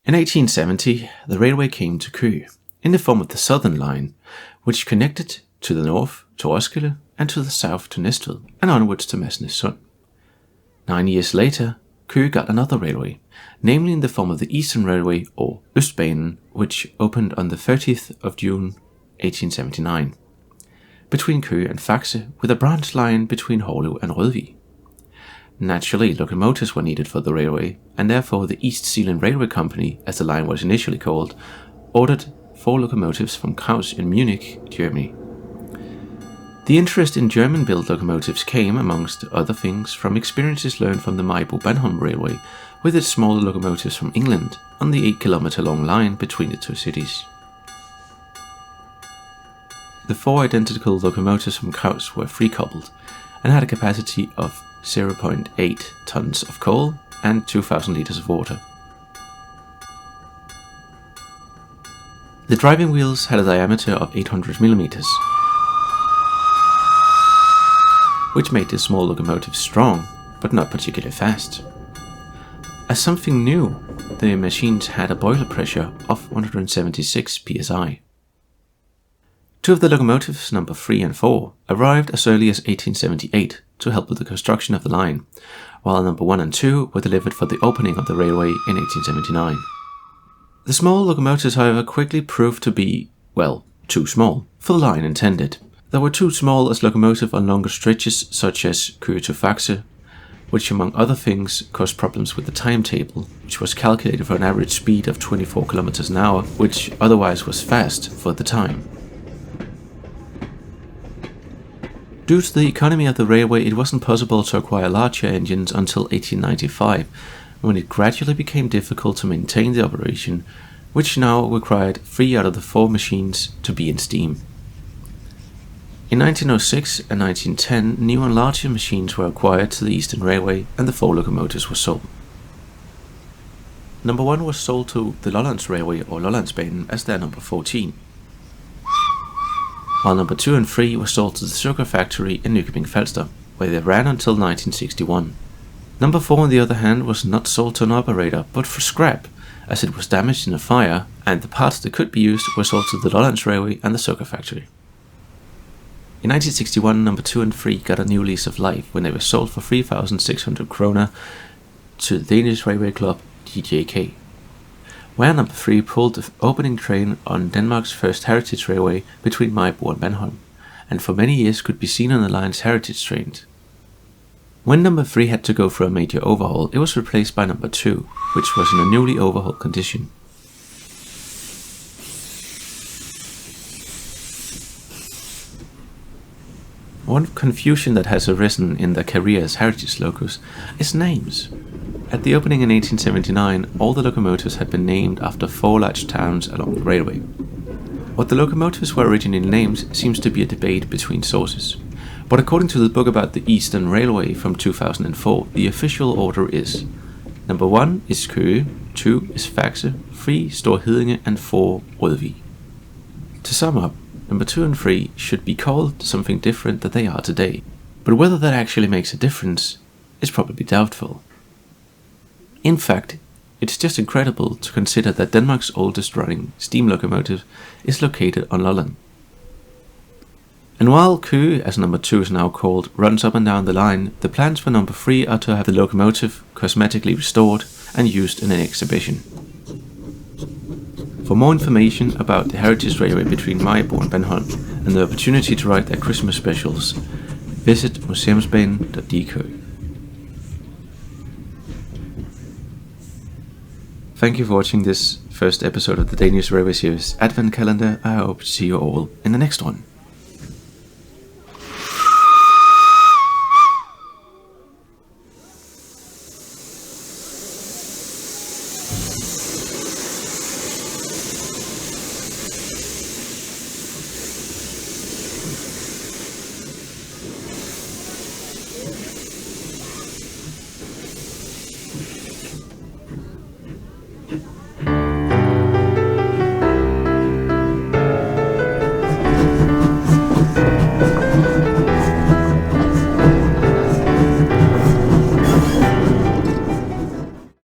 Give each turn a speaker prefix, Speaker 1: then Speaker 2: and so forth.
Speaker 1: In 1870, the railway came to Køge in the form of the Southern Line, which connected to the north to Roskilde and to the south to Næstved and onwards to Masnedø. 9 years later, Køge got another railway, namely in the form of the Eastern Railway or Østbanen, which opened on the 30th of June 1879, between Køge and Faxe, with a branch line between Hårlev and Rødvig. Naturally, locomotives were needed for the railway, and therefore the East Zealand Railway Company, as the line was initially called, ordered 4 locomotives from Krauss in Munich, Germany. The interest in German-built locomotives came, amongst other things, from experiences learned from the Maribo-Bandholm Railway, with its smaller locomotives from England on the 8-kilometer-long line between the two cities. The 4 identical locomotives from Krauss were free-coupled and had a capacity of 0.8 tons of coal and 2,000 liters of water. The driving wheels had a diameter of 800 millimeters, which made the small locomotives strong, but not particularly fast. As something new, the machines had a boiler pressure of 176 psi. 2 of the locomotives, number 3 and 4, arrived as early as 1878 to help with the construction of the line, while number 1 and 2 were delivered for the opening of the railway in 1879. The small locomotives, however, quickly proved to be, well, too small for the line intended. They were too small as locomotive on longer stretches such as Køge to Faxe, which among other things caused problems with the timetable, which was calculated for an average speed of 24 km an hour, which otherwise was fast for the time. Due to the economy of the railway, it wasn't possible to acquire larger engines until 1895, when it gradually became difficult to maintain the operation, which now required 3 out of the 4 machines to be in steam. In 1906 and 1910, new and larger machines were acquired to the Eastern Railway and the 4 locomotives were sold. Number 1 was sold to the Lollands Railway or Lollandsbanen as their number 14. While number 2 and 3 were sold to the sugar factory in Nykøbing Falster, where they ran until 1961. Number 4, on the other hand, was not sold to an operator, but for scrap, as it was damaged in a fire, and the parts that could be used were sold to the Lollands Railway and the sugar factory. In 1961, number 2 and 3 got a new lease of life when they were sold for 3,600 kroner to the Danish railway club DJK, where number 3 pulled the opening train on Denmark's first heritage railway between Maribo and Bandholm, and for many years could be seen on the line's heritage trains. When number 3 had to go for a major overhaul, it was replaced by number 2, which was in a newly overhauled condition. One confusion that has arisen in the career as heritage locos is names. At the opening in 1879, all the locomotives had been named after 4 large towns along the railway. What the locomotives were originally named seems to be a debate between sources, but according to the book about the Eastern Railway from 2004, the official order is: number 1 is Køge, 2 is Faxe, 3 Store Heddinge, and 4 Rødvig. To sum up, number 2 and 3 should be called something different than they are today, but whether that actually makes a difference is probably doubtful. In fact, it's just incredible to consider that Denmark's oldest running steam locomotive is located on Lolland. And while Køge, as number 2 is now called, runs up and down the line, the plans for number 3 are to have the locomotive cosmetically restored and used in an exhibition. For more information about the Heritage Railway between Maribo and Bandholm and the opportunity to write their Christmas specials, visit museumsbanen.dk. Thank you for watching this first episode of the Danish Railway series Advent Calendar. I hope to see you all in the next one.